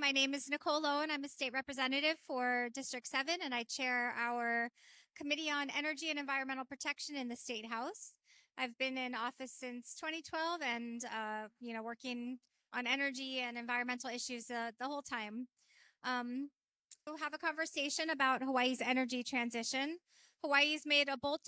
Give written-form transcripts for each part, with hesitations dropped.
My name is Nicole Lowen. I'm a state representative for District 7, and I chair our Committee on Energy and Environmental Protection in the State House. I've been in office since 2012 and, working on energy and environmental issues the whole time. We'll have a conversation about Hawaii's energy transition. Hawaii's made a bold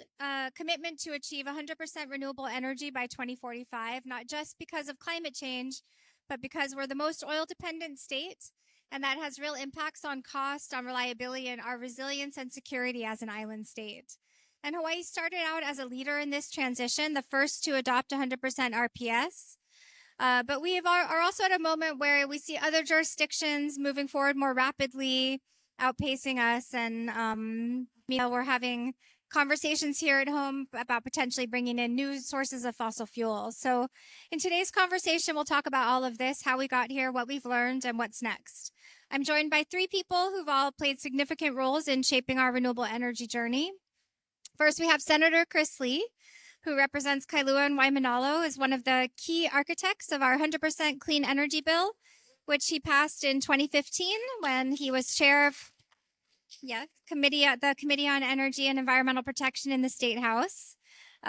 commitment to achieve 100% renewable energy by 2045, not just because of climate change, but because we're the most oil-dependent state, and that has real impacts on cost, on reliability, and our resilience and security as an island state. And Hawaii started out as a leader in this transition, the first to adopt 100% RPS. But we are also at a moment where we see other jurisdictions moving forward more rapidly, outpacing us, and we're having conversations here at home about potentially bringing in new sources of fossil fuels. So in today's conversation, we'll talk about all of this, how we got here, what we've learned, and what's next. I'm joined by three people who've all played significant roles in shaping our renewable energy journey. First, we have Senator Chris Lee, who represents Kailua and Waimanalo, is one of the key architects of our 100% clean energy bill, which he passed in 2015 when he was chair of the Committee on Energy and Environmental Protection in the State House.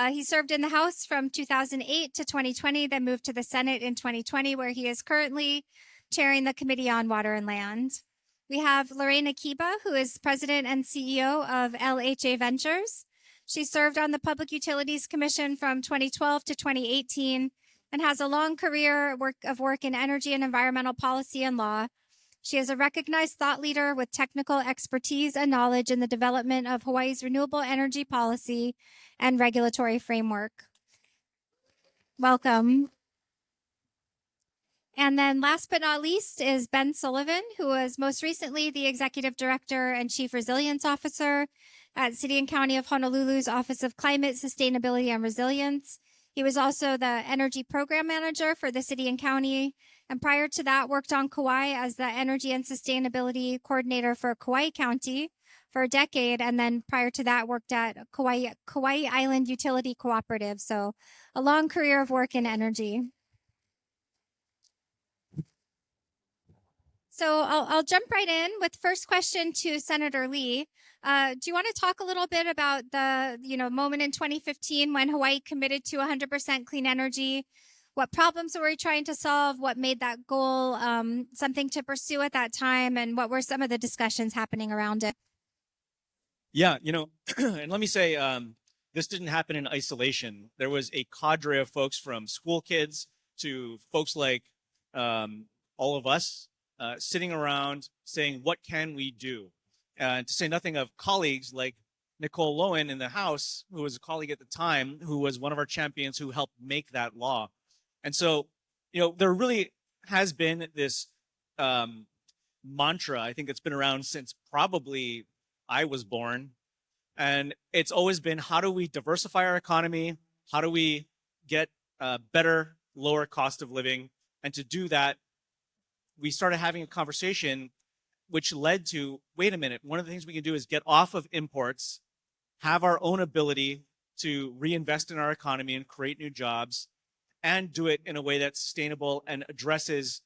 He served in the House from 2008 to 2020, then moved to the Senate in 2020, where he is currently chairing the Committee on Water and Land. We have Lorraine Akiba, who is President and CEO of LHA Ventures. She served on the Public Utilities Commission from 2012 to 2018 and has a long career of work in energy and environmental policy and law. She is a recognized thought leader with technical expertise and knowledge in the development of Hawaii's renewable energy policy and regulatory framework. Welcome. And then last but not least is Ben Sullivan, who was most recently the Executive Director and Chief Resilience Officer at City and County of Honolulu's Office of Climate, Sustainability, and Resilience. He was also the Energy Program Manager for the City and County, and prior to that worked on Kauai as the Energy and Sustainability Coordinator for Kauai County for a decade, and then prior to that worked at Kauai Island Utility Cooperative, so a long career of work in energy. So I'll jump right in with first question to Senator Lee. Do you want to talk a little bit about the moment in 2015 when Hawaii committed to 100% clean energy? What problems were we trying to solve? What made that goal something to pursue at that time? And what were some of the discussions happening around it? Yeah, and let me say, this didn't happen in isolation. There was a cadre of folks from school kids to folks like all of us sitting around saying, what can we do? To say nothing of colleagues like Nicole Lowen in the House, who was a colleague at the time, who was one of our champions who helped make that law. And so, there really has been this mantra. I think it's been around since probably I was born. And it's always been, how do we diversify our economy? How do we get better, lower cost of living? And to do that, we started having a conversation which led to, wait a minute, one of the things we can do is get off of imports, have our own ability to reinvest in our economy and create new jobs, and do it in a way that's sustainable and addresses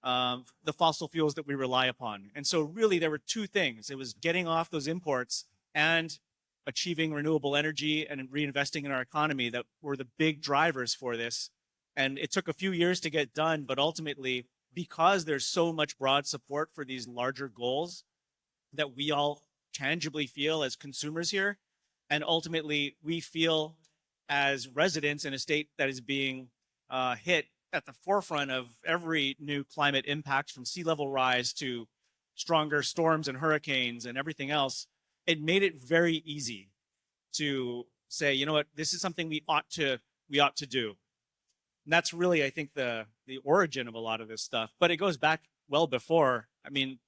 the fossil fuels that we rely upon. And so really there were two things. It was getting off those imports and achieving renewable energy and reinvesting in our economy that were the big drivers for this. And it took a few years to get done, but ultimately, because there's so much broad support for these larger goals that we all tangibly feel as consumers here, and ultimately we feel as residents in a state that is being hit at the forefront of every new climate impact, from sea level rise to stronger storms and hurricanes and everything else, it made it very easy to say, you know what, this is something we ought to do. And that's really, I think, the origin of a lot of this stuff. But it goes back well before. I mean,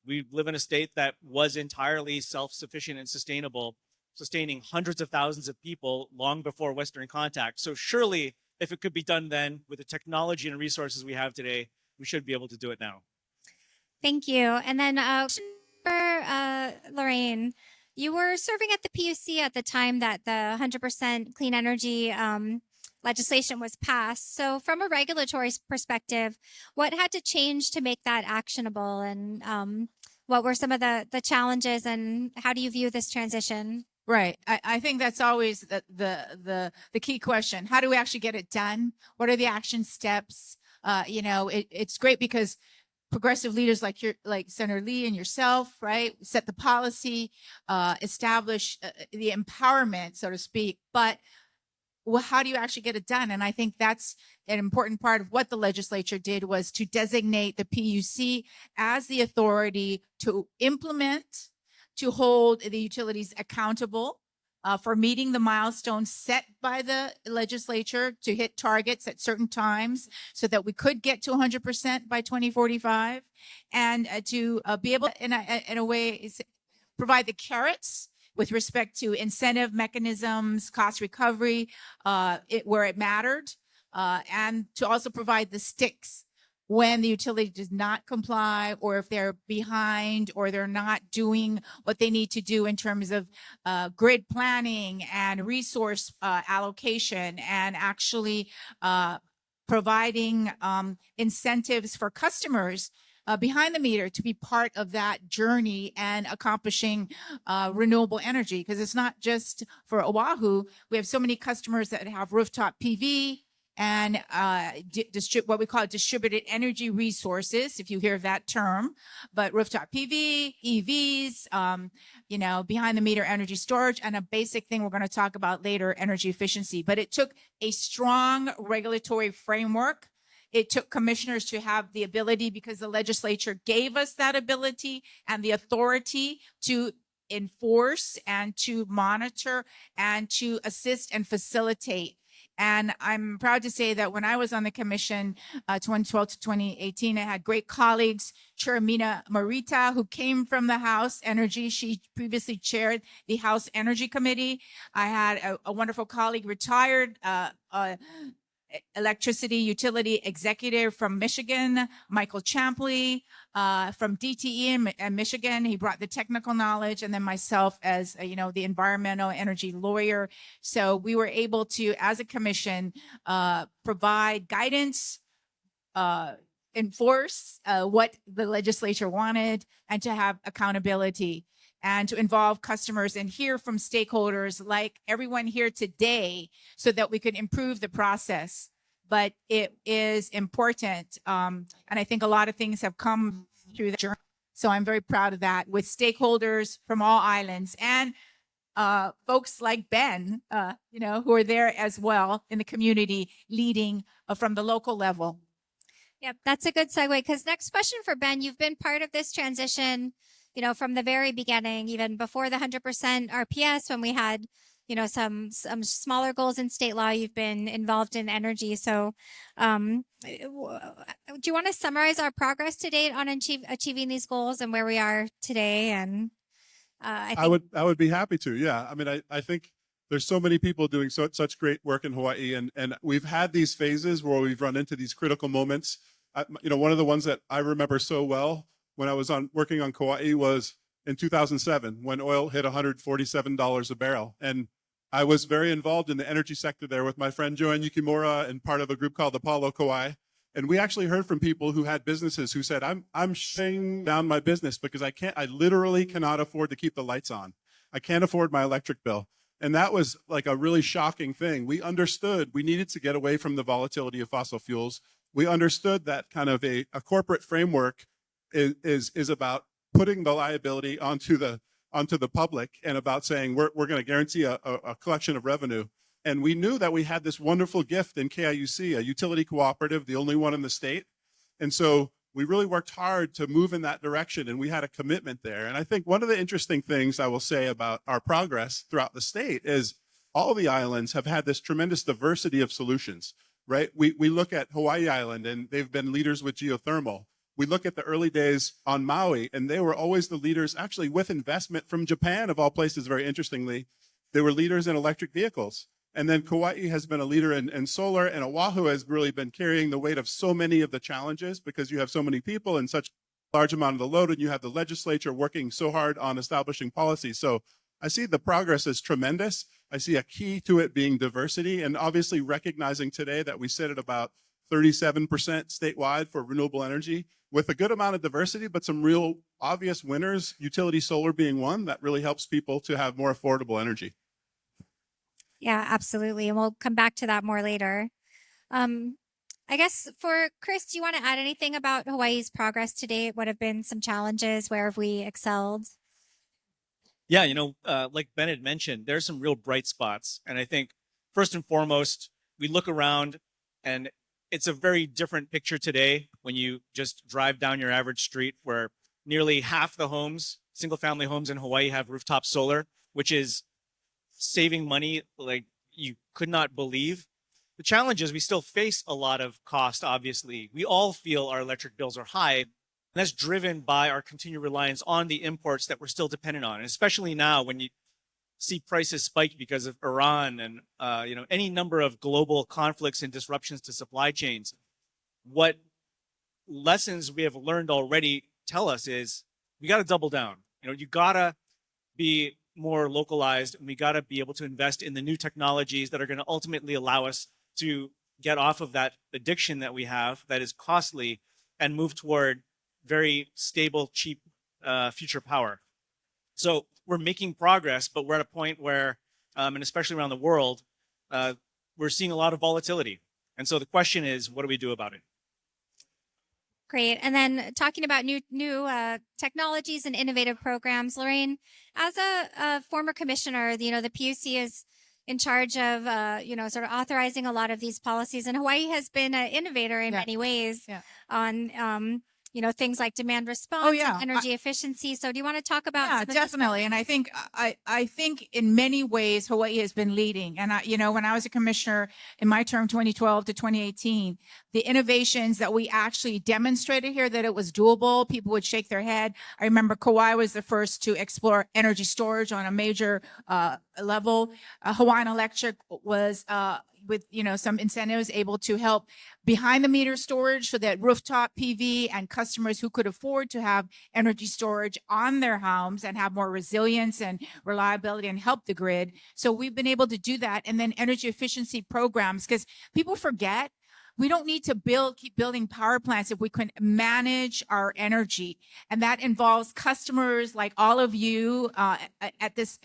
we live in a state that was entirely self-sufficient and sustainable, sustaining hundreds of thousands of people long before Western contact. So surely, if it could be done then with the technology and resources we have today, we should be able to do it now. Thank you. And then Lorraine, you were serving at the PUC at the time that the 100% clean energy legislation was passed. So from a regulatory perspective, what had to change to make that actionable, and what were some of the challenges, and how do you view this transition? Right. I think that's always the key question. How do we actually get it done? What are the action steps? It's great because progressive leaders like Senator Lee and yourself, right, set the policy, establish the empowerment, so to speak. But how do you actually get it done? And I think that's an important part of what the legislature did, was to designate the PUC as the authority to implement, to hold the utilities accountable for meeting the milestones set by the legislature, to hit targets at certain times so that we could get to 100% by 2045, and to be able, in a way, provide the carrots with respect to incentive mechanisms, cost recovery, where it mattered, and to also provide the sticks when the utility does not comply, or if they're behind, or they're not doing what they need to do in terms of grid planning and resource allocation, and actually providing incentives for customers behind the meter to be part of that journey and accomplishing renewable energy. Because it's not just for Oahu. We have so many customers that have rooftop PV and what we call distributed energy resources, if you hear that term. But rooftop PV, EVs, behind the meter energy storage, and a basic thing we're going to talk about later, energy efficiency. But it took a strong regulatory framework. It took commissioners to have the ability, because the legislature gave us that ability and the authority to enforce and to monitor and to assist and facilitate. And I'm proud to say that when I was on the commission, 2012 to 2018, I had great colleagues, Chair Mina Morita, who came from the House Energy. She previously chaired the House Energy Committee. I had a wonderful colleague, retired electricity utility executive from Michigan, Michael Champley, from DTE in Michigan. He brought the technical knowledge, and then myself as the environmental energy lawyer. So we were able to, as a commission, provide guidance, enforce what the legislature wanted, and to have accountability, and to involve customers and hear from stakeholders like everyone here today, so that we could improve the process. But it is important. And I think a lot of things have come through the journey. So I'm very proud of that, with stakeholders from all islands, and folks like Ben, who are there as well in the community, leading from the local level. Yep, that's a good segue, because next question for Ben. You've been part of this transition, from the very beginning, even before the 100% RPS, when we had, some smaller goals in state law. You've been involved in energy. So do you want to summarize our progress to date on achieving these goals and where we are today? And I would be happy to. Yeah. I mean, I think there's so many people doing such great work in Hawaii, and we've had these phases where we've run into these critical moments. One of the ones that I remember so well when I was working on Kauai was in 2007, when oil hit $147 a barrel. And I was very involved in the energy sector there with my friend Joanne Yukimura, and part of a group called Apollo Kauai. And we actually heard from people who had businesses who said, I'm shutting down my business because I literally cannot afford to keep the lights on. I can't afford my electric bill. And that was like a really shocking thing. We understood we needed to get away from the volatility of fossil fuels. We understood that kind of a corporate framework is about putting the liability onto the public, and about saying we're going to guarantee a collection of revenue. And we knew that we had this wonderful gift in KIUC, a utility cooperative, the only one in the state. And so we really worked hard to move in that direction, and we had a commitment there. And I think one of the interesting things I will say about our progress throughout the state is all the islands have had this tremendous diversity of solutions, right? We look at Hawaii Island, and they've been leaders with geothermal. We look at the early days on Maui, and they were always the leaders, actually with investment from Japan, of all places, very interestingly. They were leaders in electric vehicles. And then Kauai has been a leader in solar, and Oahu has really been carrying the weight of so many of the challenges, because you have so many people and such a large amount of the load, and you have the legislature working so hard on establishing policy. So I see the progress as tremendous. I see a key to it being diversity, and obviously recognizing today that we sit at about 37% statewide for renewable energy with a good amount of diversity, but some real obvious winners, utility solar being one, that really helps people to have more affordable energy. Yeah, absolutely. And we'll come back to that more later. I guess for Chris, do you want to add anything about Hawaii's progress to date? What have been some challenges? Where have we excelled? Yeah, like Ben had mentioned, there's some real bright spots. And I think first and foremost, we look around and it's a very different picture today when you just drive down your average street where nearly half the homes, single family homes in Hawaii have rooftop solar, which is saving money like you could not believe. The challenge is we still face a lot of cost, obviously. We all feel our electric bills are high, and that's driven by our continued reliance on the imports that we're still dependent on, and especially now when you see prices spike because of Iran and any number of global conflicts and disruptions to supply chains. What lessons we have learned already tell us is we got to double down. You got to be more localized, and we got to be able to invest in the new technologies that are going to ultimately allow us to get off of that addiction that we have that is costly and move toward very stable, cheap future power. So we're making progress, but we're at a point where, and especially around the world, we're seeing a lot of volatility. And so the question is, what do we do about it? Great. And then talking about new technologies and innovative programs, Lorraine, as a former commissioner, the PUC is in charge of, sort of authorizing a lot of these policies. And Hawaii has been an innovator in many ways on, things like demand response and energy efficiency. So do you want to talk about? Yeah, definitely. And I think in many ways, Hawaii has been leading. And when I was a commissioner in my term, 2012 to 2018, the innovations that we actually demonstrated here, that it was doable, people would shake their head. I remember Kauai was the first to explore energy storage on a major level. Hawaiian Electric was, with some incentives, able to help behind the meter storage so that rooftop PV and customers who could afford to have energy storage on their homes and have more resilience and reliability and help the grid. So we've been able to do that. And then energy efficiency programs, because people forget we don't need to keep building power plants if we can manage our energy. And that involves customers like all of you at this,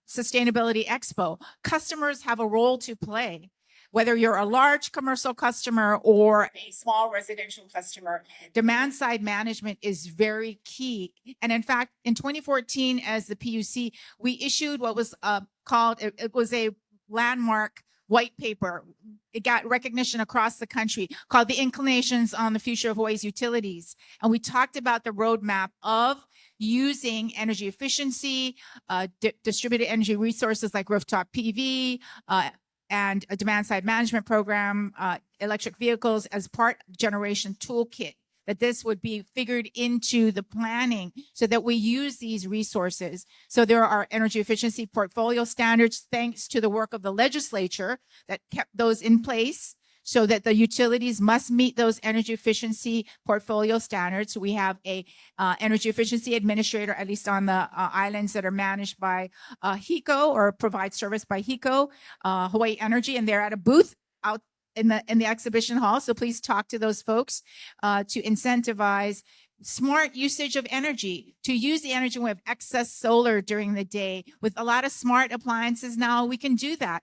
Sustainability Expo. Customers have a role to play. Whether you're a large commercial customer or a small residential customer, demand side management is very key. And in fact, in 2014, as the PUC, we issued what was called, it was a landmark white paper. It got recognition across the country, called The Inclinations on the Future of Hawaii's Utilities. And we talked about the roadmap of using energy efficiency, distributed energy resources like rooftop PV, and a demand side management program, electric vehicles as part generation toolkit, that this would be figured into the planning so that we use these resources. So there are energy efficiency portfolio standards, thanks to the work of the legislature that kept those in place, so that the utilities must meet those energy efficiency portfolio standards. We have a energy efficiency administrator, at least on the islands that are managed by HECO or provide service by HECO, Hawaii Energy, and they're at a booth out in the exhibition hall. So please talk to those folks to incentivize smart usage of energy, to use the energy when we have excess solar during the day. With a lot of smart appliances now, we can do that.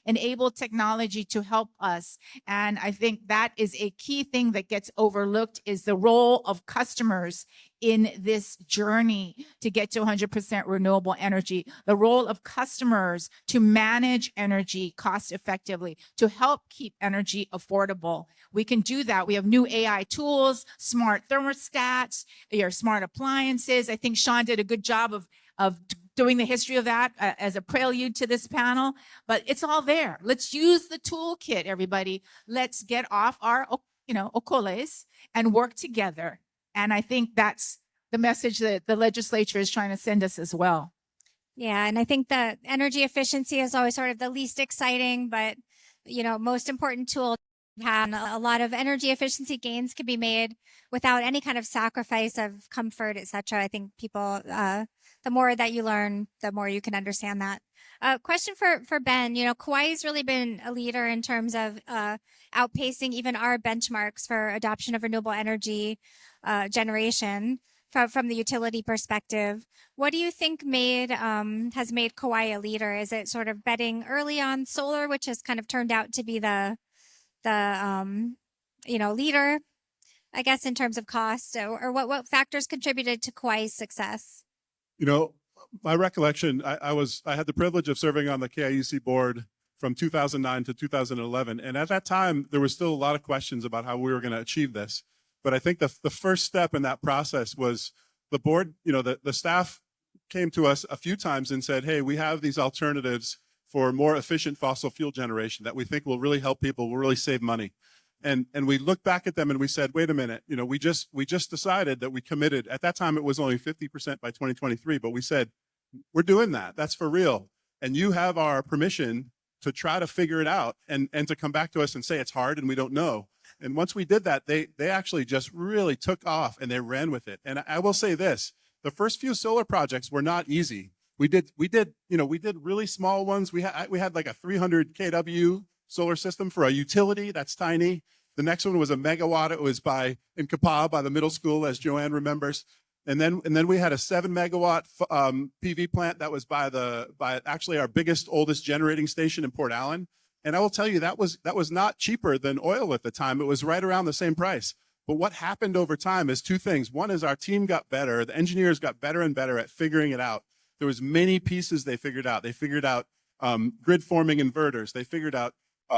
Enable technology to help us. And I think that is a key thing that gets overlooked, is the role of customers in this journey to get to 100% renewable energy, the role of customers to manage energy cost effectively, to help keep energy affordable. We can do that. We have new AI tools, smart thermostats, your smart appliances. I think Sean did a good job of doing the history of that as a prelude to this panel, but it's all there. Let's use the toolkit, everybody. Let's get off our, okoles and work together. And I think that's the message that the legislature is trying to send us as well. Yeah, and I think that energy efficiency is always sort of the least exciting, but most important tool have a lot of energy efficiency gains can be made without any kind of sacrifice of comfort, etc. I think people, the more that you learn, the more you can understand that. Question for Ben. Kauai's really been a leader in terms of outpacing even our benchmarks for adoption of renewable energy generation from the utility perspective. What do you think has made Kauai a leader? Is it sort of betting early on solar, which has kind of turned out to be the leader, I guess, in terms of cost, or what factors contributed to Kauai's success? My recollection, I had the privilege of serving on the KIUC board from 2009 to 2011. And at that time, there was still a lot of questions about how we were going to achieve this. But I think the first step in that process was the board, the staff came to us a few times and said, hey, we have these alternatives for more efficient fossil fuel generation that we think will really help people, will really save money. And we looked back at them and we said, wait a minute, we just decided that we committed. At that time, it was only 50% by 2023, but we said, we're doing that. That's for real. And you have our permission to try to figure it out and to come back to us and say it's hard and we don't know. And once we did that, they actually just really took off and they ran with it. And I will say this, the first few solar projects were not easy. We did really small ones. We had like a 300 kW solar system for a utility. That's tiny. The next one was a megawatt. It was in Kapaa by the middle school, as Joanne remembers. And then we had a 7 megawatt PV plant that was by actually our biggest, oldest generating station in Port Allen. And I will tell you, that was not cheaper than oil at the time. It was right around the same price. But what happened over time is two things. One is our team got better. The engineers got better and better at figuring it out. There was many pieces they figured out. They figured out grid forming inverters. They figured out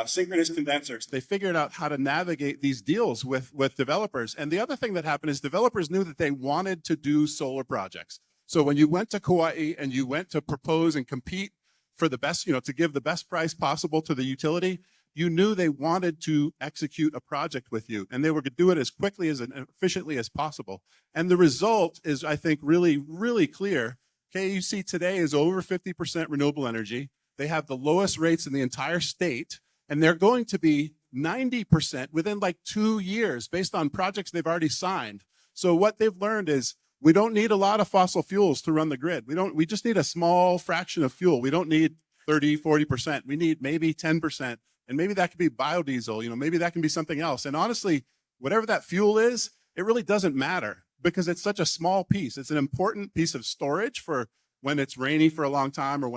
synchronous condensers. They figured out how to navigate these deals with developers. And the other thing that happened is developers knew that they wanted to do solar projects. So when you went to Kauai and you went to propose and compete for the best, to give the best price possible to the utility, you knew they wanted to execute a project with you, and they were going to do it as quickly and efficiently as possible. And the result is, I think, really, really clear. KUC today is over 50% renewable energy. They have the lowest rates in the entire state, and they're going to be 90% within like 2 years based on projects they've already signed. So what they've learned is we don't need a lot of fossil fuels to run the grid. We just need a small fraction of fuel. We don't need 30, 40%. We need maybe 10%. And maybe that could be biodiesel, maybe that can be something else. And honestly, whatever that fuel is, it really doesn't matter because it's such a small piece. It's an important piece of storage for when it's rainy for a long time or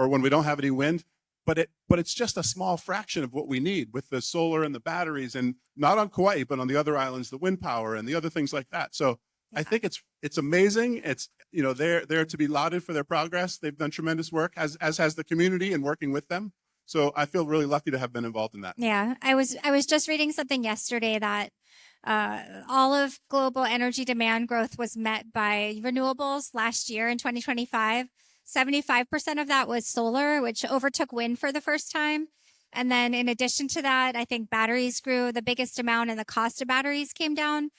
when we don't have any wind. But it's just a small fraction of what we need with the solar and the batteries, and not on Kauai, but on the other islands, the wind power and the other things like that. So I think it's amazing. It's, they're to be lauded for their progress. They've done tremendous work, as has the community in working with them. So I feel really lucky to have been involved in that. Yeah, I was just reading something yesterday that all of global energy demand growth was met by renewables last year in 2025. 75% of that was solar, which overtook wind for the first time. And then in addition to that, I think batteries grew the biggest amount, and the cost of batteries came down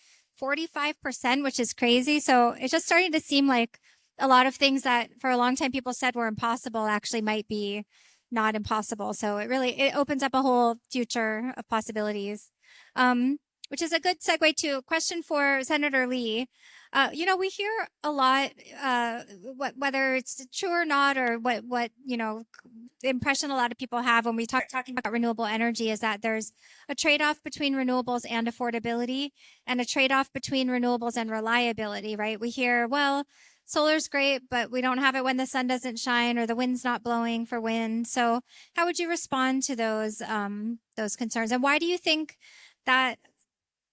45%, which is crazy. So it's just starting to seem like a lot of things that for a long time people said were impossible actually might be not impossible. So it opens up a whole future of possibilities, which is a good segue to a question for Senator Lee. We hear a lot, whether it's true or not, or what the impression a lot of people have when we talking about renewable energy is that there's a trade-off between renewables and affordability, and a trade-off between renewables and reliability, right? We hear, well, solar's great, but we don't have it when the sun doesn't shine or the wind's not blowing for wind. So how would you respond to those concerns? And why do you think that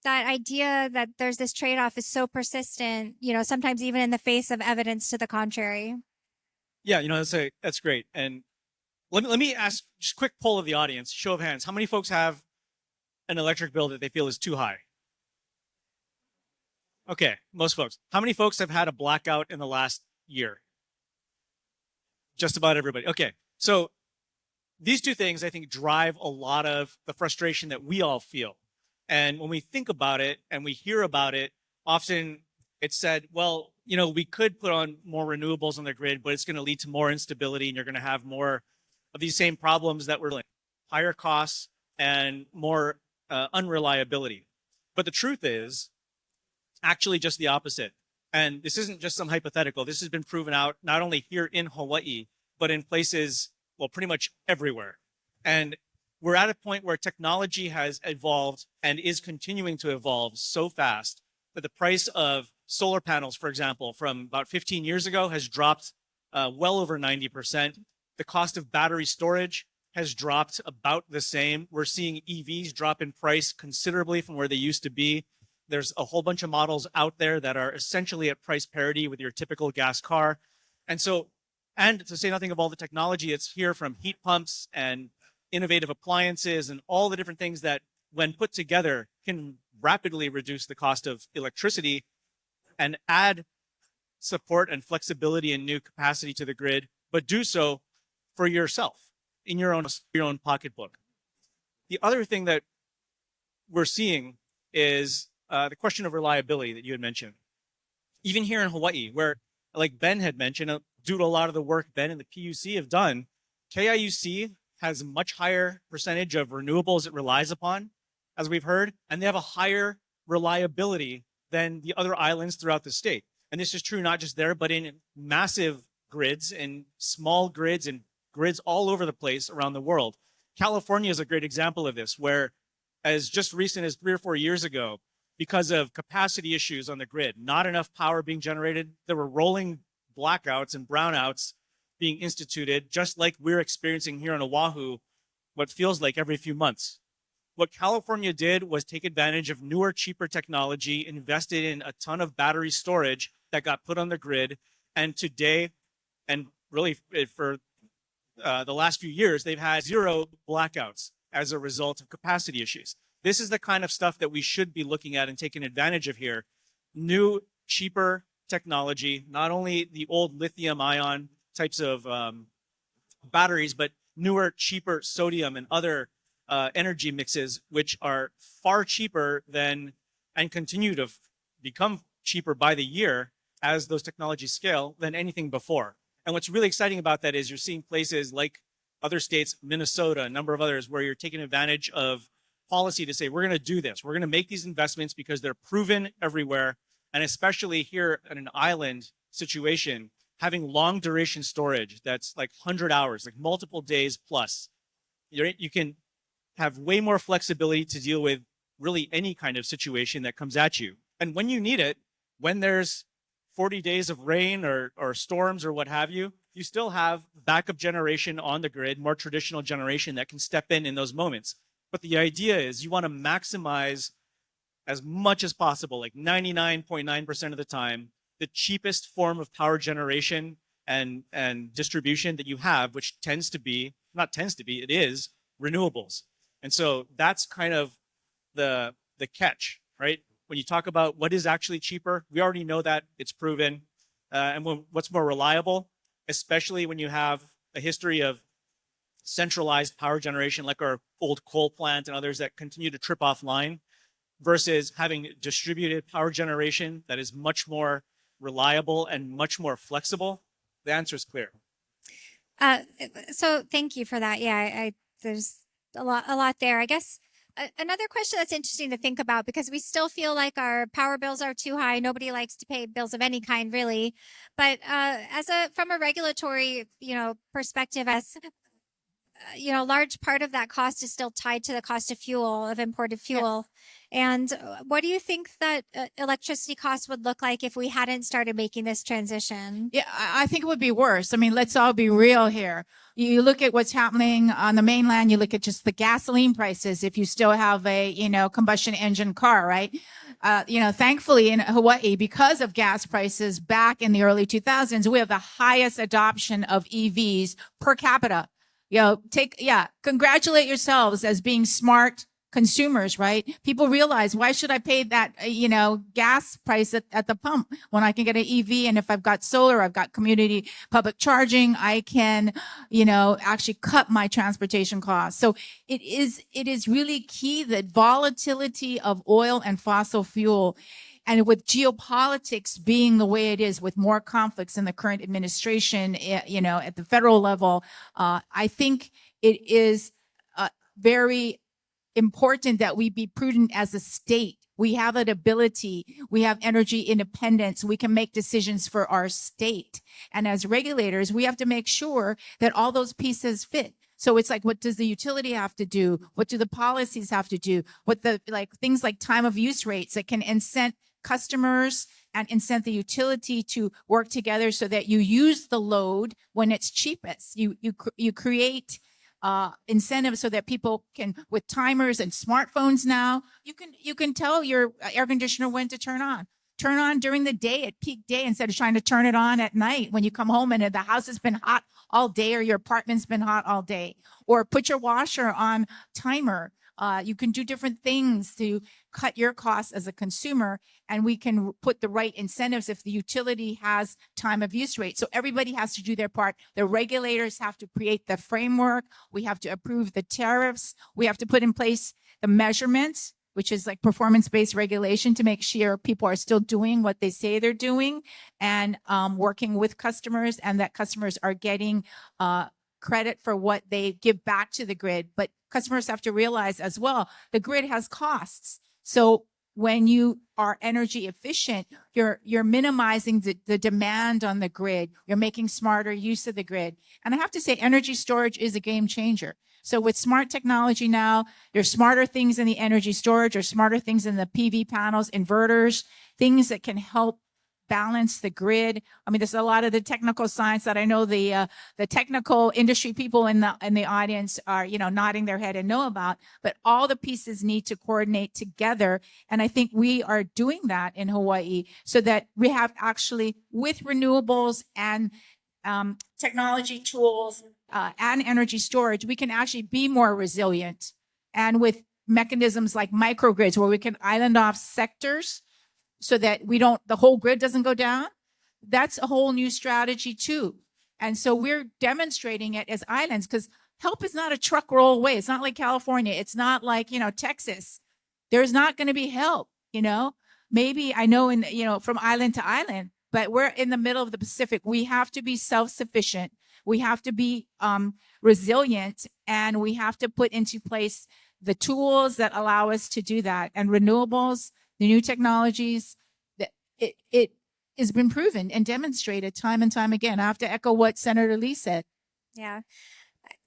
idea that there's this trade-off is so persistent, sometimes even in the face of evidence to the contrary? Yeah, that's great. And let me ask just a quick poll of the audience, show of hands. How many folks have an electric bill that they feel is too high? Okay, most folks. How many folks have had a blackout in the last year? Just about everybody. Okay, so these two things, I think, drive a lot of the frustration that we all feel. And when we think about it and we hear about it, often it's said, well, we could put on more renewables on the grid, but it's going to lead to more instability, and you're going to have more of these same problems that we're higher costs and more unreliability. But the truth is actually just the opposite. And this isn't just some hypothetical. This has been proven out not only here in Hawaii, but in places, well, pretty much everywhere. And we're at a point where technology has evolved and is continuing to evolve so fast that the price of solar panels, for example, from about 15 years ago has dropped well over 90%. The cost of battery storage has dropped about the same. We're seeing EVs drop in price considerably from where they used to be. There's a whole bunch of models out there that are essentially at price parity with your typical gas car. And to say nothing of all the technology, it's here from heat pumps and innovative appliances and all the different things that, when put together, can rapidly reduce the cost of electricity and add support and flexibility and new capacity to the grid, but do so for yourself in your own pocketbook. The other thing that we're seeing is the question of reliability that you had mentioned. Even here in Hawaii, where, like Ben had mentioned, due to a lot of the work Ben and the PUC have done, KIUC has a much higher percentage of renewables it relies upon, as we've heard, and they have a higher reliability than the other islands throughout the state. And this is true not just there, but in massive grids and small grids and grids all over the place around the world. California is a great example of this, where as just recent as 3 or 4 years ago, because of capacity issues on the grid, not enough power being generated, there were rolling blackouts and brownouts being instituted, just like we're experiencing here on Oahu, what feels like every few months. What California did was take advantage of newer, cheaper technology, invested in a ton of battery storage that got put on the grid. And today, and really for the last few years, they've had 0 blackouts as a result of capacity issues. This is the kind of stuff that we should be looking at and taking advantage of here. New, cheaper technology, not only the old lithium ion types of batteries, but newer, cheaper sodium and other energy mixes, which are far cheaper than, and continue to become cheaper by the year as those technologies scale, than anything before. And what's really exciting about that is you're seeing places like other states, Minnesota, a number of others, where you're taking advantage of policy to say, we're going to do this. We're going to make these investments because they're proven everywhere. And especially here in an island situation, having long duration storage that's like 100 hours, like multiple days plus, you can have way more flexibility to deal with really any kind of situation that comes at you. And when you need it, when there's 40 days of rain or storms or what have you, you still have backup generation on the grid, more traditional generation that can step in those moments. But the idea is you want to maximize as much as possible, like 99.9% of the time, the cheapest form of power generation and distribution that you have, which it is renewables. And so that's kind of the catch, right? When you talk about what is actually cheaper, we already know that it's proven. And what's more reliable, especially when you have a history of centralized power generation, like our old coal plant and others that continue to trip offline, versus having distributed power generation that is much more reliable and much more flexible. The answer is clear. So thank you for that. Yeah, there's a lot there. I guess another question that's interesting to think about, because we still feel like our power bills are too high. Nobody likes to pay bills of any kind, really. But from a regulatory, perspective, as large part of that cost is still tied to the cost of imported fuel. Yes. And what do you think that electricity costs would look like if we hadn't started making this transition? Yeah, I think it would be worse. I mean, let's all be real here. You look at what's happening on the mainland, you look at just the gasoline prices if you still have a, combustion engine car, right? Thankfully in Hawaii, because of gas prices back in the early 2000s, we have the highest adoption of EVs per capita. Congratulate yourselves as being smart consumers, right? People realize, why should I pay that, gas price at the pump when I can get an EV? And if I've got solar, I've got community public charging, I can, actually cut my transportation costs. So it is really key that volatility of oil and fossil fuel, and with geopolitics being the way it is, with more conflicts in the current administration, at the federal level, I think it is very important that we be prudent as a state. We have an ability, we have energy independence, we can make decisions for our state. And as regulators, we have to make sure that all those pieces fit. So it's like, what does the utility have to do? What do the policies have to do? What the, like, things like time of use rates that can incent customers and incent the utility to work together so that you use the load when it's cheapest. You create incentives so that people can, with timers and smartphones now, you can tell your air conditioner when to turn on. Turn on during the day at peak day instead of trying to turn it on at night when you come home and the house has been hot all day or your apartment's been hot all day. Or put your washer on timer. You can do different things to cut your costs as a consumer, and we can put the right incentives if the utility has time of use rate. So everybody has to do their part. The regulators have to create the framework. We have to approve the tariffs. We have to put in place the measurements, which is like performance-based regulation, to make sure people are still doing what they say they're doing, and working with customers, and that customers are getting credit for what they give back to the grid. But customers have to realize as well, the grid has costs. So when you are energy efficient, you're minimizing the demand on the grid. You're making smarter use of the grid. And I have to say, energy storage is a game changer. So with smart technology now, there's smarter things in the energy storage, or smarter things in the PV panels, inverters, things that can help balance the grid. I mean, there's a lot of the technical science that I know the technical industry people in the audience are, nodding their head and know about, but all the pieces need to coordinate together. And I think we are doing that in Hawaii, so that we have actually, with renewables and technology tools and energy storage, we can actually be more resilient. And with mechanisms like microgrids, where we can island off sectors so that the whole grid doesn't go down, that's a whole new strategy too. And so we're demonstrating it as islands, because help is not a truck roll away. It's not like California. It's not like, Texas. There's not going to be help, maybe I know from island to island, but we're in the middle of the Pacific. We have to be self-sufficient. We have to be resilient, and we have to put into place the tools that allow us to do that. And renewables, the new technologies, it has been proven and demonstrated time and time again. I have to echo what Senator Lee said. Yeah,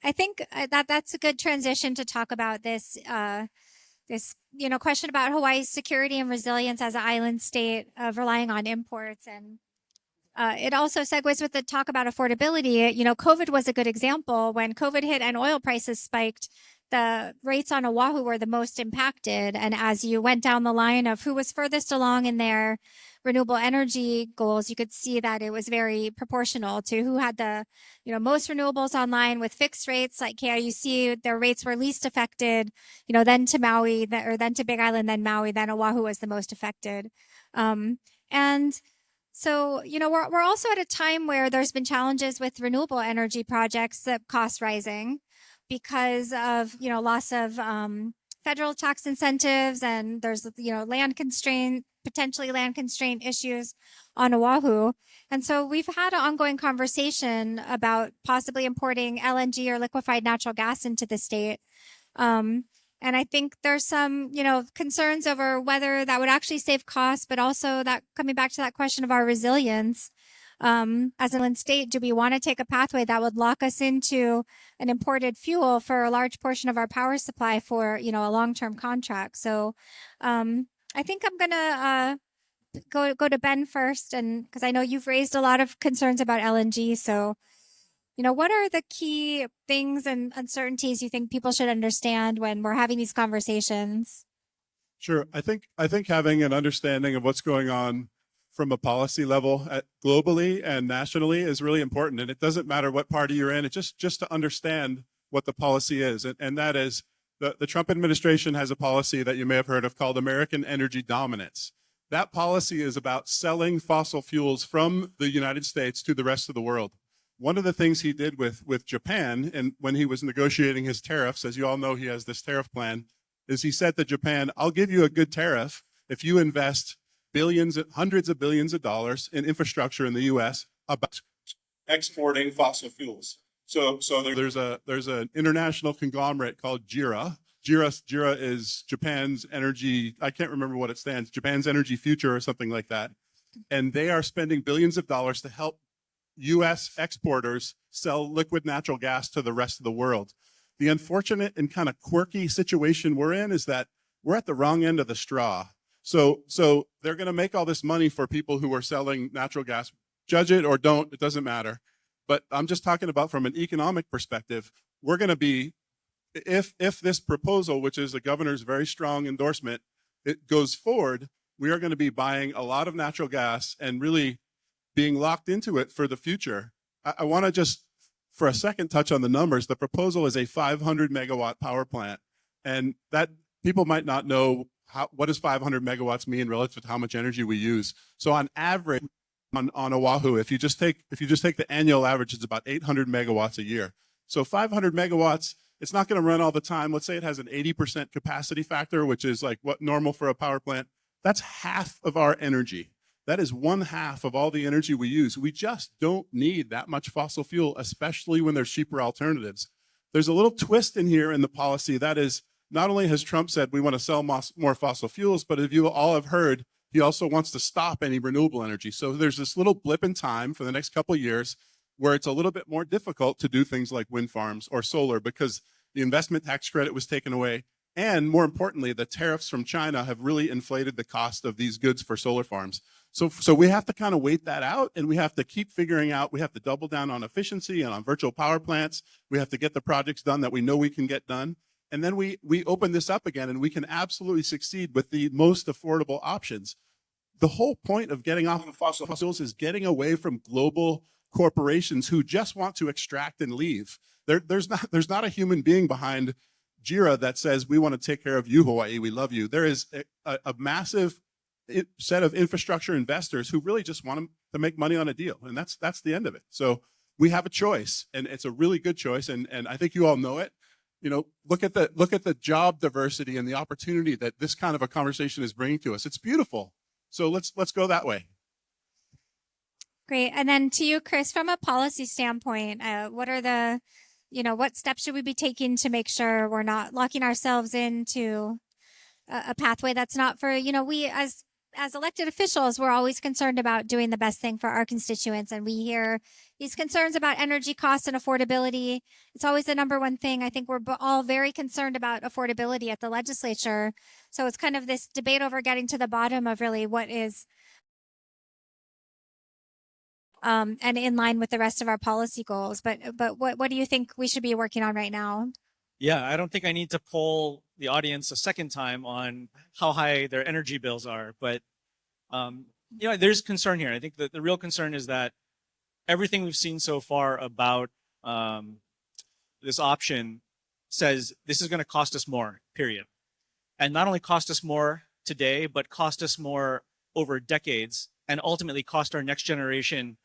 I think that's a good transition to talk about this question about Hawaii's security and resilience as an island state of relying on imports. And it also segues with the talk about affordability. COVID was a good example. When COVID hit and oil prices spiked, the rates on Oahu were the most impacted. And as you went down the line of who was furthest along in their renewable energy goals, you could see that it was very proportional to who had the most renewables online with fixed rates. Like KIUC, their rates were least affected, then to Maui, then to Big Island, then Maui, then Oahu was the most affected. And so, we're also at a time where there's been challenges with renewable energy projects, that cost rising because of, loss of federal tax incentives, and there's, potentially land constraint issues on Oahu. And so we've had an ongoing conversation about possibly importing LNG or liquefied natural gas into the state. And I think there's some, concerns over whether that would actually save costs, but also that coming back to that question of our resilience. As an island state, do we want to take a pathway that would lock us into an imported fuel for a large portion of our power supply for, a long-term contract? So I think I'm going to go to Ben first, and because I know you've raised a lot of concerns about LNG. So, what are the key things and uncertainties you think people should understand when we're having these conversations? Sure. I think having an understanding of what's going on from a policy level globally and nationally is really important. And it doesn't matter what party you're in. It's just to understand what the policy is. And that is, the Trump administration has a policy that you may have heard of called American Energy Dominance. That policy is about selling fossil fuels from the United States to the rest of the world. One of the things he did with Japan, and when he was negotiating his tariffs, as you all know, he has this tariff plan, is he said to Japan, I'll give you a good tariff if you invest hundreds of billions of dollars in infrastructure in the U.S. about exporting fossil fuels. So there's an international conglomerate called JERA, JERA is Japan's energy, I can't remember what it stands, Japan's energy future or something like that. And they are spending billions of dollars to help US exporters sell liquid natural gas to the rest of the world. The unfortunate and kind of quirky situation we're in is that we're at the wrong end of the straw. So they're going to make all this money for people who are selling natural gas. Judge it or don't, it doesn't matter. But I'm just talking about from an economic perspective, we're going to be, if this proposal, which is the governor's very strong endorsement, it goes forward, we are going to be buying a lot of natural gas and really being locked into it for the future. I want to just, for a second, touch on the numbers. The proposal is a 500 megawatt power plant. And that people might not know what does 500 megawatts mean relative to how much energy we use. So on average, on Oahu, if you just take the annual average, it's about 800 megawatts a year. So 500 megawatts, it's not going to run all the time. Let's say it has an 80% capacity factor, which is like what normal for a power plant. That's half of our energy. That is 1/2 of all the energy we use. We just don't need that much fossil fuel, especially when there's cheaper alternatives. There's a little twist in here in the policy. That is, not only has Trump said we want to sell more fossil fuels, but if you all have heard, he also wants to stop any renewable energy. So there's this little blip in time for the next couple of years where it's a little bit more difficult to do things like wind farms or solar because the investment tax credit was taken away. And more importantly, the tariffs from China have really inflated the cost of these goods for solar farms. So we have to kind of wait that out, and we have to keep figuring out, we have to double down on efficiency and on virtual power plants. We have to get the projects done that we know we can get done. And then we open this up again, and we can absolutely succeed with the most affordable options. The whole point of getting off of fossil fuels is getting away from global corporations who just want to extract and leave. There's not a human being behind JERA that says, we want to take care of you, Hawaii, we love you. There is a massive set of infrastructure investors who really just want to make money on a deal. And that's the end of it. So we have a choice, and it's a really good choice. And I think you all know it. You know, look at the job diversity and the opportunity that this kind of a conversation is bringing to us. It's beautiful. So let's go that way. Great. And then to you, Chris, from a policy standpoint, what are the, what steps should we be taking to make sure we're not locking ourselves into a pathway that's not for, we as elected officials, we're always concerned about doing the best thing for our constituents. And we hear these concerns about energy costs and affordability. It's always the number one thing. I think we're all very concerned about affordability at the legislature. So it's kind of this debate over getting to the bottom of really what is and in line with the rest of our policy goals. But what do you think we should be working on right now? Yeah, I don't think I need to poll the audience a second time on how high their energy bills are, but there's concern here. I think that the real concern is that everything we've seen so far about this option says this is going to cost us more, period. And not only cost us more today, but cost us more over decades, and ultimately cost our next generation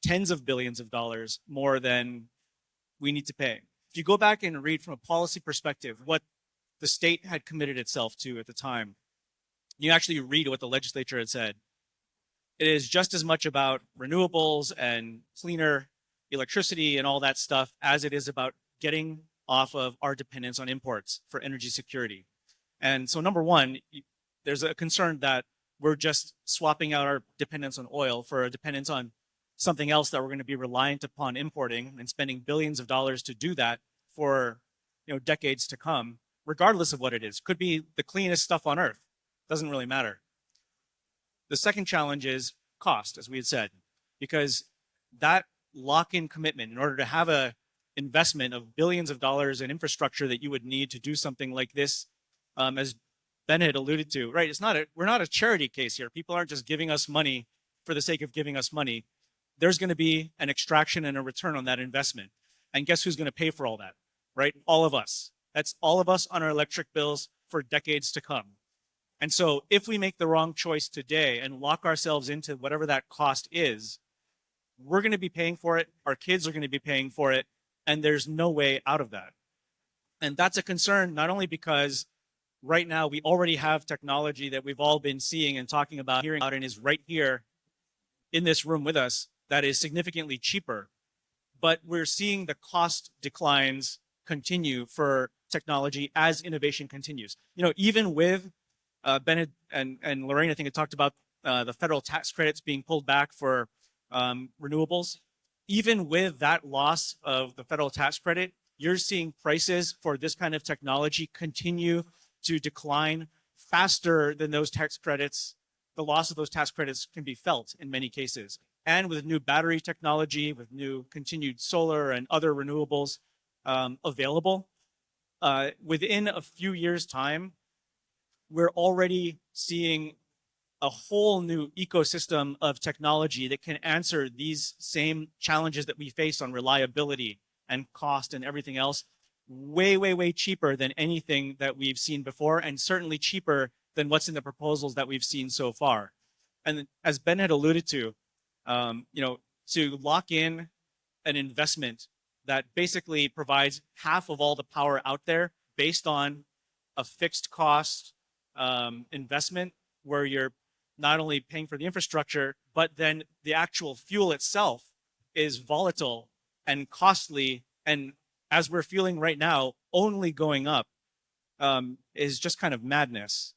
tens of billions of dollars more than we need to pay. If you go back and read from a policy perspective what the state had committed itself to at the time, you actually read what the legislature had said. It is just as much about renewables and cleaner electricity and all that stuff as it is about getting off of our dependence on imports for energy security. And so number one, there's a concern that we're just swapping out our dependence on oil for a dependence on something else that we're going to be reliant upon importing and spending billions of dollars to do that for decades to come, regardless of what it is. Could be the cleanest stuff on earth. Doesn't really matter. The second challenge is cost, as we had said, because that lock-in commitment, in order to have a investment of billions of dollars in infrastructure that you would need to do something like this, as Ben had alluded to, right? We're not a charity case here. People aren't just giving us money for the sake of giving us money. There's going to be an extraction and a return on that investment. And guess who's going to pay for all that, right? All of us. That's all of us on our electric bills for decades to come. And so if we make the wrong choice today and lock ourselves into whatever that cost is, we're going to be paying for it. Our kids are going to be paying for it. And there's no way out of that. And that's a concern, not only because right now we already have technology that we've all been seeing and talking about, hearing about, and is right here in this room with us, that is significantly cheaper, but we're seeing the cost declines continue for technology as innovation continues. You know, even with Ben and Lorraine, I think, had talked about the federal tax credits being pulled back for renewables. Even with that loss of the federal tax credit, you're seeing prices for this kind of technology continue to decline faster than those tax credits. The loss of those tax credits can be felt in many cases. And with new battery technology, with new continued solar and other renewables available, within a few years' time, we're already seeing a whole new ecosystem of technology that can answer these same challenges that we face on reliability and cost and everything else way, way, way cheaper than anything that we've seen before, and certainly cheaper than what's in the proposals that we've seen so far. And as Ben had alluded to, you know, to lock in an investment that basically provides half of all the power out there based on a fixed cost investment where you're not only paying for the infrastructure, but then the actual fuel itself is volatile and costly. And as we're feeling right now, only going up is just kind of madness.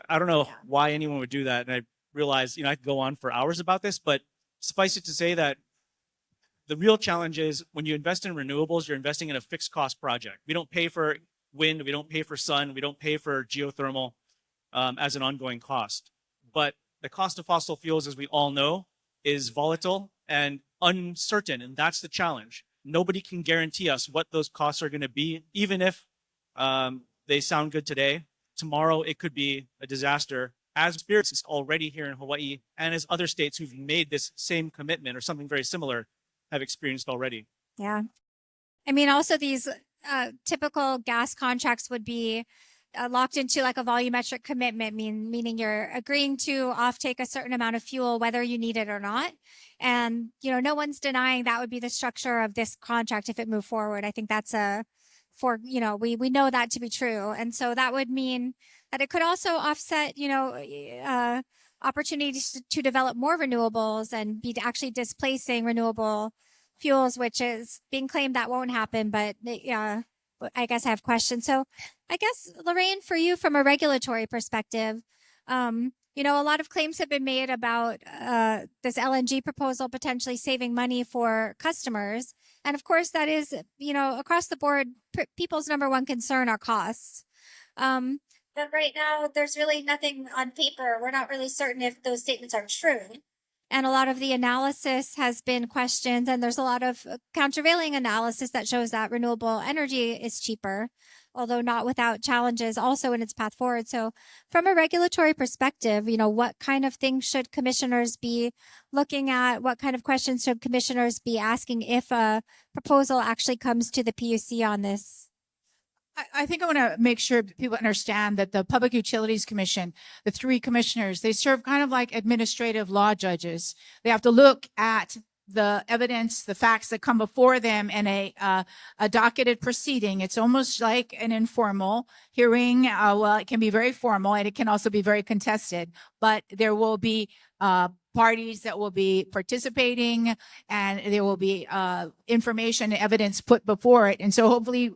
I don't know why anyone would do that. And I realize, you know, I could go on for hours about this, but suffice it to say that the real challenge is when you invest in renewables, you're investing in a fixed cost project. We don't pay for wind, we don't pay for sun, we don't pay for geothermal as an ongoing cost. But the cost of fossil fuels, as we all know, is volatile and uncertain, and that's the challenge. Nobody can guarantee us what those costs are going to be, even if they sound good today. Tomorrow, it could be a disaster, as experiences already here in Hawaii and as other states who've made this same commitment or something very similar have experienced already. Yeah. I mean, also these typical gas contracts would be locked into like a volumetric commitment, meaning you're agreeing to offtake a certain amount of fuel, whether you need it or not. And, you know, no one's denying that would be the structure of this contract if it moved forward. I think that's we know that to be true. And so that would mean that it could also offset, opportunities to develop more renewables and be actually displacing renewable fuels, which is being claimed that won't happen. But I guess I have questions. So I guess, Lorraine, for you from a regulatory perspective, a lot of claims have been made about this LNG proposal potentially saving money for customers. And of course, that is, across the board, people's number one concern are costs. But right now, there's really nothing on paper. We're not really certain if those statements are true. And a lot of the analysis has been questioned, and there's a lot of countervailing analysis that shows that renewable energy is cheaper, although not without challenges also in its path forward. So from a regulatory perspective, what kind of things should commissioners be looking at? What kind of questions should commissioners be asking if a proposal actually comes to the PUC on this? I think I want to make sure people understand that the Public Utilities Commission, the three commissioners, they serve kind of like administrative law judges. They have to look at the evidence, the facts that come before them in a docketed proceeding. It's almost like an informal hearing. It can be very formal and it can also be very contested, but there will be parties that will be participating, and there will be information and evidence put before it. And so hopefully,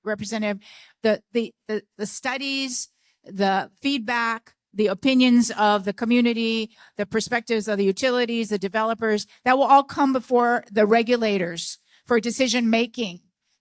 Representative, the studies, the feedback, the opinions of the community, the perspectives of the utilities, the developers, that will all come before the regulators for decision making.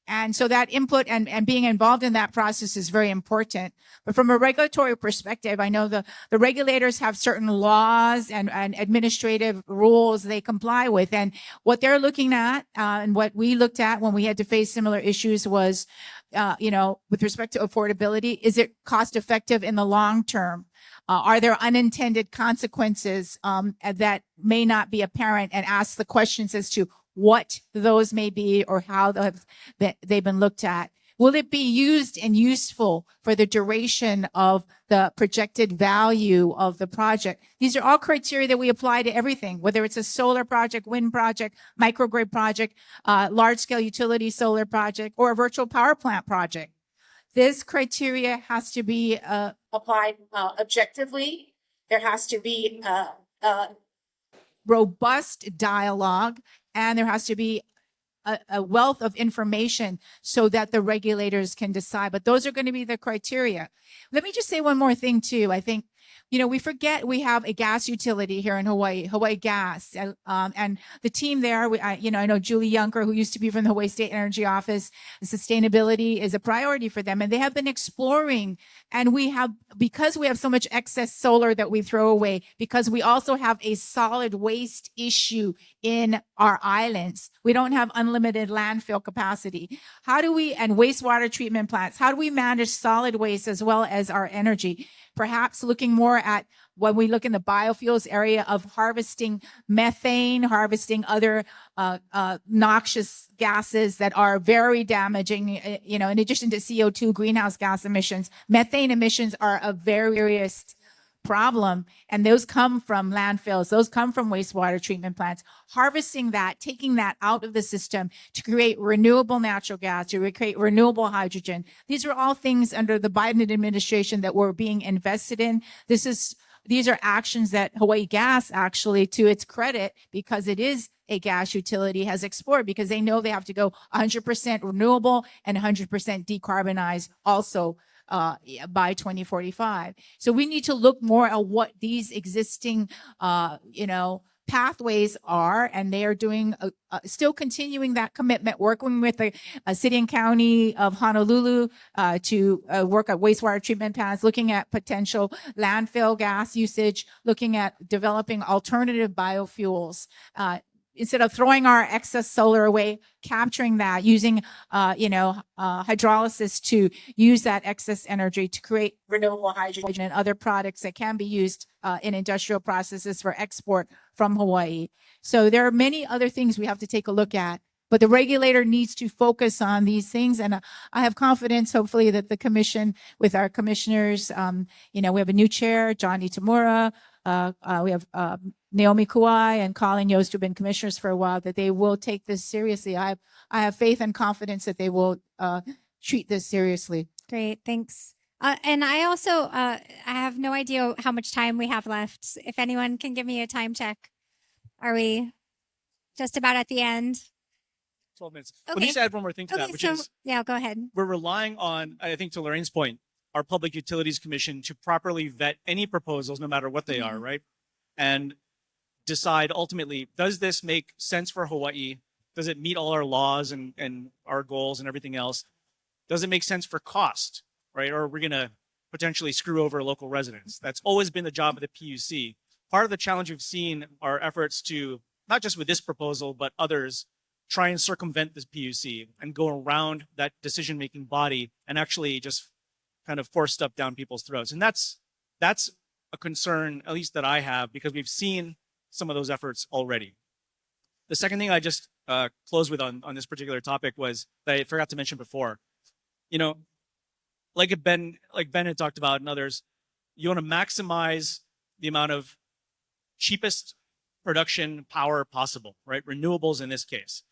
And so that input and being involved in that process is very important. But from a regulatory perspective, I know the regulators have certain laws and administrative rules they comply with. And what they're looking at and what we looked at when we had to face similar issues was, with respect to affordability, is it cost effective in the long term? Are there unintended consequences that may not be apparent, and ask the questions as to what those may be or how they've been looked at? Will it be used and useful for the duration of the projected value of the project? These are all criteria that we apply to everything, whether it's a solar project, wind project, microgrid project, large-scale utility solar project, or a virtual power plant project. This criteria has to be applied objectively. There has to be robust dialogue, and there has to be a wealth of information so that the regulators can decide. But those are going to be the criteria. Let me just say one more thing too. I think, we forget we have a gas utility here in Hawaii, Hawaii Gas, and the team there. I know Julie Yunker, who used to be from the Hawaii State Energy Office. Sustainability is a priority for them, and they have been exploring. And because we have so much excess solar that we throw away, because we also have a solid waste issue in our islands. We don't have unlimited landfill capacity. And wastewater treatment plants, how do we manage solid waste as well as our energy? Perhaps looking more at when we look in the biofuels area of harvesting methane, harvesting other noxious gases that are very damaging, in addition to CO2 greenhouse gas emissions. Methane emissions are a very serious problem, and those come from landfills, those come from wastewater treatment plants. Harvesting that, taking that out of the system to create renewable natural gas, to create renewable hydrogen. These are all things under the Biden administration that we're being invested in. These are actions that Hawaii Gas, actually, to its credit, because it is a gas utility, has explored, because they know they have to go 100% renewable and 100% decarbonized also by 2045. So we need to look more at what these existing, pathways are, and they are doing still continuing that commitment, working with the city and county of Honolulu to work at wastewater treatment plants, looking at potential landfill gas usage, looking at developing alternative biofuels. Instead of throwing our excess solar away, capturing that, using, hydrolysis to use that excess energy to create renewable hydrogen and other products that can be used in industrial processes for export from Hawaii. So there are many other things we have to take a look at, but the regulator needs to focus on these things. And I have confidence, hopefully, that the commission, with our commissioners, we have a new chair, John Itamura, we have Naomi Kuai and Colin Yost, who've been commissioners for a while, that they will take this seriously. I have faith and confidence that they will treat this seriously. Great, thanks. And I also, I have no idea how much time we have left. If anyone can give me a time check. Are we just about at the end? 12 minutes. Okay. Let me just add one more thing to that, which is yeah, go ahead. we're relying on, I think to Lorraine's point, our Public Utilities Commission to properly vet any proposals, no matter what they are, right? And decide ultimately, does this make sense for Hawaii? Does it meet all our laws and our goals and everything else? Does it make sense for cost, right? Or are we going to potentially screw over local residents? That's always been the job of the PUC. Part of the challenge we've seen are efforts to, not just with this proposal, but others, try and circumvent this PUC and go around that decision-making body and actually just kind of force stuff down people's throats. And that's a concern, at least that I have, because we've seen some of those efforts already. The second thing I just close with on this particular topic was that I forgot to mention before. Like Ben had talked about and others, you want to maximize the amount of cheapest production power possible, right? Renewables in this case.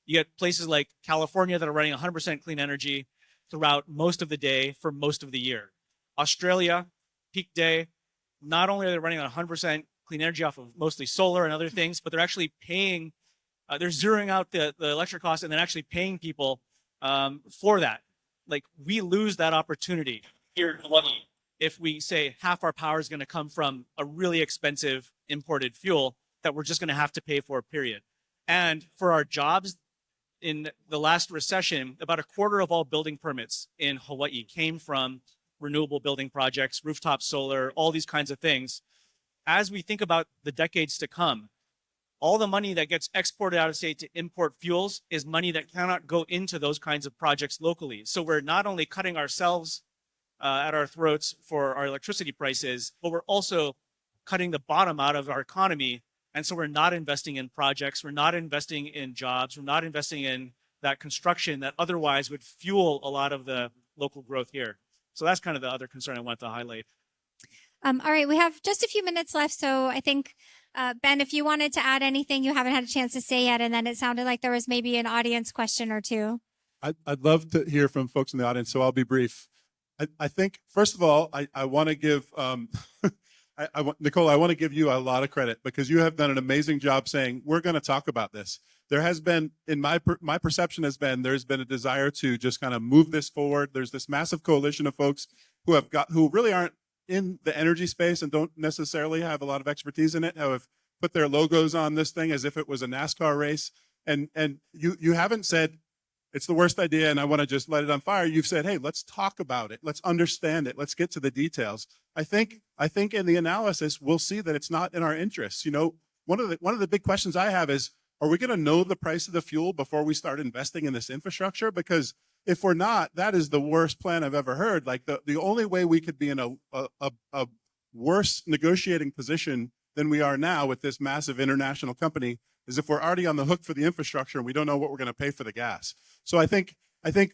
You get places like California that are running 100% clean energy throughout most of the day for most of the year. Australia, peak day, not only are they running on 100% clean energy off of mostly solar and other things, but they're actually paying, they're zeroing out the electric costs and then actually paying people for that. Like, we lose that opportunity here in Hawaii if we say half our power is going to come from a really expensive imported fuel that we're just going to have to pay for, period. And for our jobs, in the last recession, about a quarter of all building permits in Hawaii came from renewable building projects, rooftop solar, all these kinds of things. As we think about the decades to come, all the money that gets exported out of state to import fuels is money that cannot go into those kinds of projects locally. So we're not only cutting ourselves at our throats for our electricity prices, but we're also cutting the bottom out of our economy. And so we're not investing in projects, we're not investing in jobs, we're not investing in that construction that otherwise would fuel a lot of the local growth here. So that's kind of the other concern I wanted to highlight. All right, we have just a few minutes left. So I think, Ben, if you wanted to add anything you haven't had a chance to say yet, and then it sounded like there was maybe an audience question or two. I'd love to hear from folks in the audience, so I'll be brief. I think, first of all, I want to give, Nicole, I want to give you a lot of credit because you have done an amazing job saying, we're going to talk about this. there has been, in my perception has been, there's been a desire to just kind of move this forward. There's this massive coalition of folks who really aren't in the energy space and don't necessarily have a lot of expertise in it, who have put their logos on this thing as if it was a NASCAR race. And you haven't said it's the worst idea and I want to just let it on fire. You've said, hey, let's talk about it. Let's understand it. Let's get to the details. I think in the analysis, we'll see that it's not in our interests. You know, one of the big questions I have is, are we going to know the price of the fuel before we start investing in this infrastructure? Because if we're not, that is the worst plan I've ever heard. Like the only way we could be in a worse negotiating position than we are now with this massive international company is if we're already on the hook for the infrastructure and we don't know what we're going to pay for the gas. So I think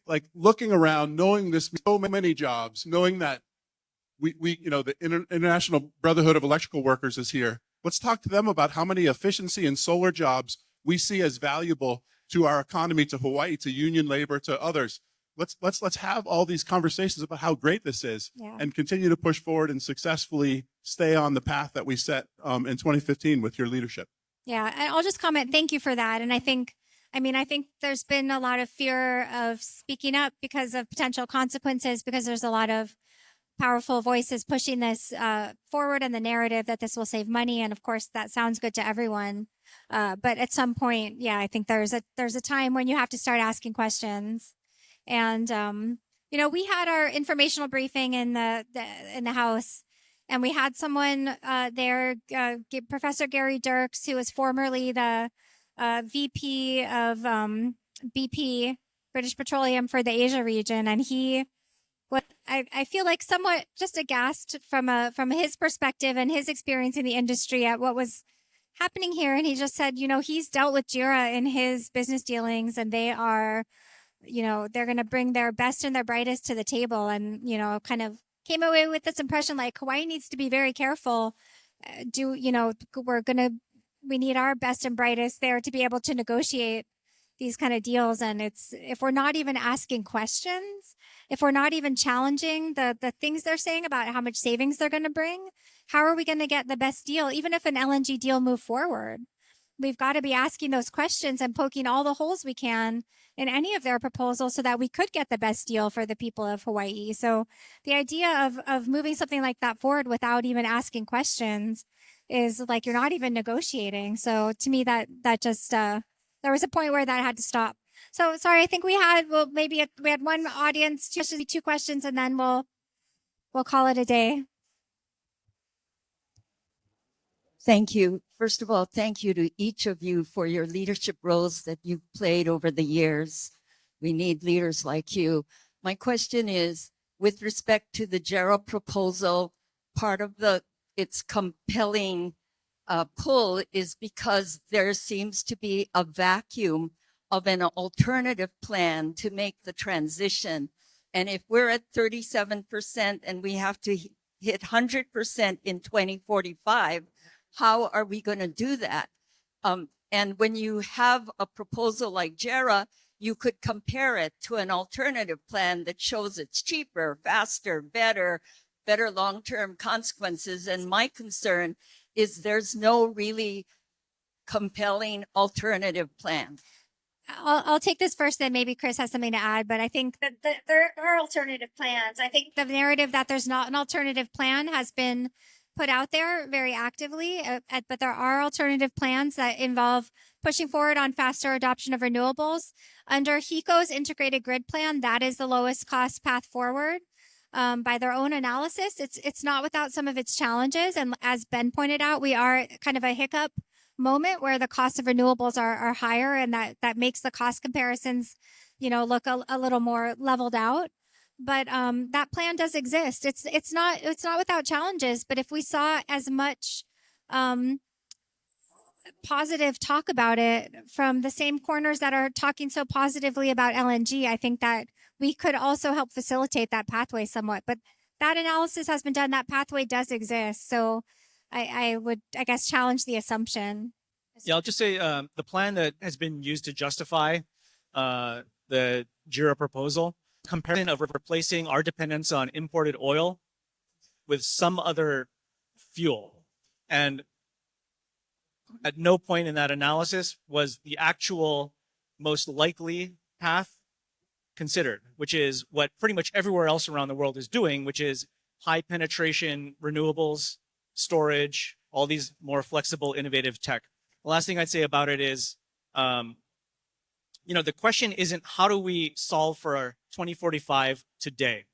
like looking around, knowing this, so many jobs, knowing that we the International Brotherhood of Electrical Workers is here. Let's talk to them about how many efficiency and solar jobs we see as valuable to our economy, to Hawaii, to union labor, to others. Let's have all these conversations about how great this is, and continue to push forward and successfully stay on the path that we set in 2015 with your leadership. Yeah, and I'll just comment, thank you for that. And I think there's been a lot of fear of speaking up because of potential consequences, because there's a lot of powerful voices pushing this forward and the narrative that this will save money. And of course, that sounds good to everyone. But at some point, yeah, I think there's a time when you have to start asking questions. And we had our informational briefing in the House, and we had someone there, Professor Gary Dirks, who was formerly the VP of BP, British Petroleum, for the Asia region, and I feel like somewhat just aghast from his perspective and his experience in the industry at what was happening here. And he just said, he's dealt with JIRA in his business dealings, and they are, they're going to bring their best and their brightest to the table. And, kind of came away with this impression like Hawaii needs to be very careful. We need our best and brightest there to be able to negotiate these kind of deals. And if we're not even asking questions, if we're not even challenging the things they're saying about how much savings they're going to bring, how are we going to get the best deal? Even if an LNG deal move forward, we've got to be asking those questions and poking all the holes we can in any of their proposals so that we could get the best deal for the people of Hawaii. So the idea of moving something like that forward without even asking questions is like you're not even negotiating. So to me, that just there was a point where that had to stop. So sorry, I think we had one audience, two questions, and then we'll call it a day. Thank you. First of all, thank you to each of you for your leadership roles that you've played over the years. We need leaders like you. My question is, with respect to the JERA proposal, part of its compelling pull is because there seems to be a vacuum of an alternative plan to make the transition. And if we're at 37% and we have to hit 100% in 2045, how are we going to do that? And when you have a proposal like JERA, you could compare it to an alternative plan that shows it's cheaper, faster, better long-term consequences. And my concern is there's no really compelling alternative plan. I'll take this first, then maybe Chris has something to add, but I think that there are alternative plans. I think the narrative that there's not an alternative plan has been put out there very actively, but there are alternative plans that involve pushing forward on faster adoption of renewables. Under HECO's integrated grid plan, that is the lowest cost path forward. By their own analysis, it's not without some of its challenges. And as Ben pointed out, we are kind of a hiccup moment where the cost of renewables are higher, and that makes the cost comparisons, look a little more leveled out. But that plan does exist. It's not without challenges. But if we saw as much positive talk about it from the same corners that are talking so positively about LNG, I think that we could also help facilitate that pathway somewhat. But that analysis has been done. That pathway does exist. So I would, I guess, challenge the assumption. Yeah, I'll just say the plan that has been used to justify the JIRA proposal, comparison of replacing our dependence on imported oil with some other fuel. And at no point in that analysis was the actual most likely path considered, which is what pretty much everywhere else around the world is doing, which is high penetration renewables, storage, all these more flexible, innovative tech. The last thing I'd say about it is, the question isn't how do we solve for our 2045 today?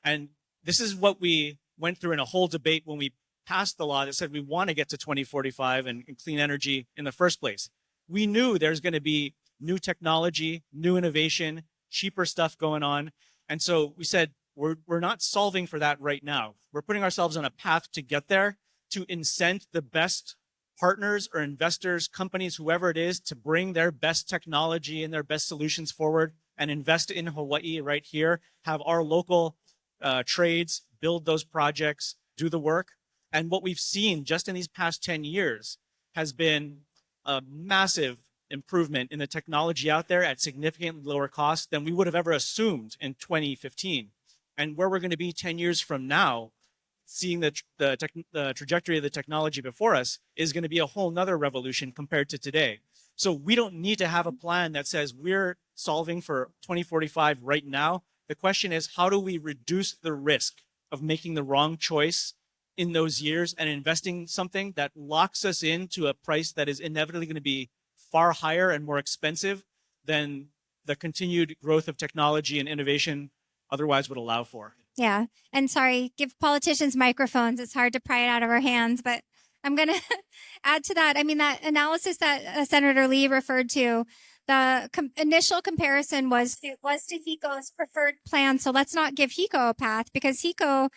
And this is what we went through in a whole debate when we passed the law that said we want to get to 2045 and clean energy in the first place. We knew there's going to be new technology, new innovation, cheaper stuff going on. And so we said, we're not solving for that right now. We're putting ourselves on a path to get there, to incent the best partners or investors, companies, whoever it is, to bring their best technology and their best solutions forward and invest in Hawaii right here, have our local trades build those projects, do the work. And what we've seen just in these past 10 years has been a massive improvement in the technology out there at significantly lower cost than we would have ever assumed in 2015. And where we're going to be 10 years from now, seeing the trajectory of the technology before us is going to be a whole nother revolution compared to today. So we don't need to have a plan that says we're solving for 2045 right now. The question is, how do we reduce the risk of making the wrong choice in those years and investing something that locks us into a price that is inevitably going to be far higher and more expensive than the continued growth of technology and innovation otherwise would allow for. Yeah. And sorry, give politicians microphones. It's hard to pry it out of our hands, but I'm going to add to that. I mean, that analysis that Senator Lee referred to, the initial comparison was to HECO's preferred plan. So let's not give HECO a path, because HECO,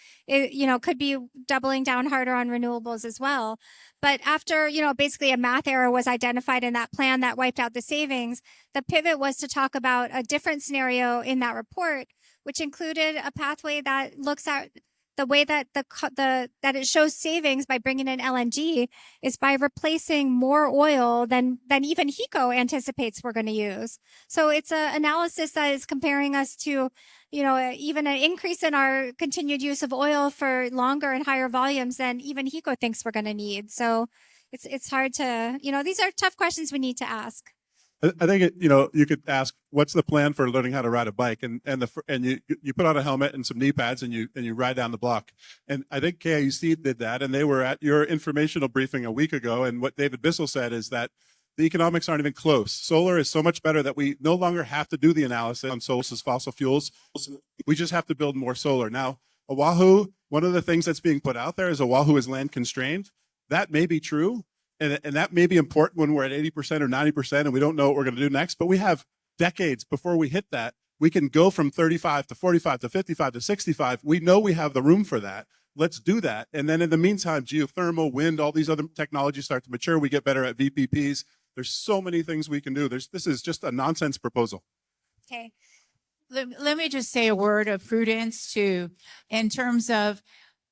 could be doubling down harder on renewables as well. But after, basically a math error was identified in that plan that wiped out the savings, the pivot was to talk about a different scenario in that report, which included a pathway that looks at the way that that it shows savings by bringing in LNG is by replacing more oil than even HECO anticipates we're going to use. So it's an analysis that is comparing us to, even an increase in our continued use of oil for longer and higher volumes than even HECO thinks we're going to need. So it's hard to, these are tough questions we need to ask. I think you could ask, what's the plan for learning how to ride a bike, and you put on a helmet and some knee pads and you ride down the block. And I think KIUC did that, and they were at your informational briefing a week ago. And what David Bissell said is that the economics aren't even close. Solar is so much better that we no longer have to do the analysis on solar as fossil fuels. We just have to build more solar. Now, Oahu, one of the things that's being put out there is Oahu is land constrained. That may be true. And that may be important when we're at 80% or 90% and we don't know what we're going to do next. But we have decades before we hit that. We can go from 35 to 45 to 55 to 65. We know we have the room for that. Let's do that. And then in the meantime, geothermal, wind, all these other technologies start to mature. We get better at VPPs. There's so many things we can do. This is just a nonsense proposal. Okay. Let me just say a word of prudence too, in terms of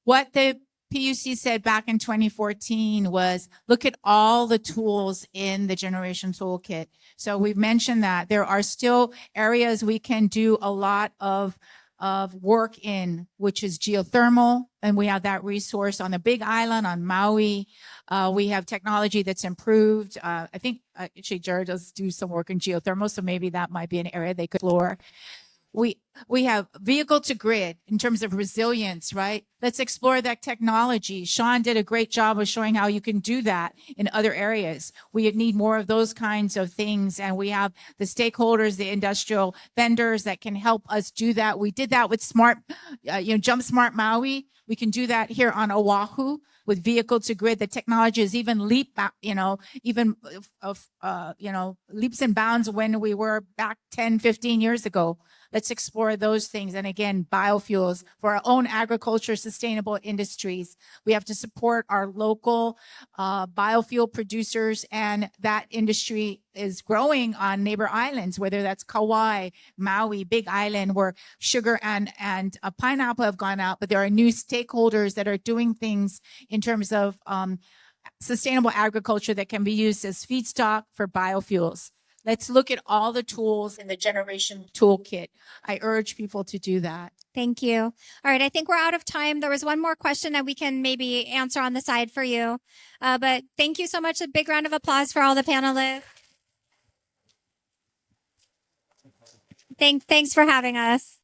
what the PUC said back in 2014 was, look at all the tools in the generation toolkit. So we've mentioned that there are still areas we can do a lot of work in, which is geothermal. And we have that resource on the Big Island, on Maui. We have technology that's improved. I think actually Jared does do some work in geothermal, so maybe that might be an area they could explore. We have vehicle to grid in terms of resilience, right? Let's explore that technology. Sean did a great job of showing how you can do that in other areas. We need more of those kinds of things. And we have the stakeholders, the industrial vendors that can help us do that. We did that with Jump Smart Maui. We can do that here on Oahu with vehicle to grid. The technology is even leaps and bounds when we were back 10, 15 years ago. Let's explore those things. And again, biofuels for our own agriculture, sustainable industries. We have to support our local biofuel producers, and that industry is growing on neighbor islands, whether that's Kauai, Maui, Big Island, where sugar and pineapple have gone out, but there are new stakeholders that are doing things in terms of sustainable agriculture that can be used as feedstock for biofuels. Let's look at all the tools in the generation toolkit. I urge people to do that. Thank you. All right, I think we're out of time. There was one more question that we can maybe answer on the side for you. But thank you so much. A big round of applause for all the panelists. Thanks for having us.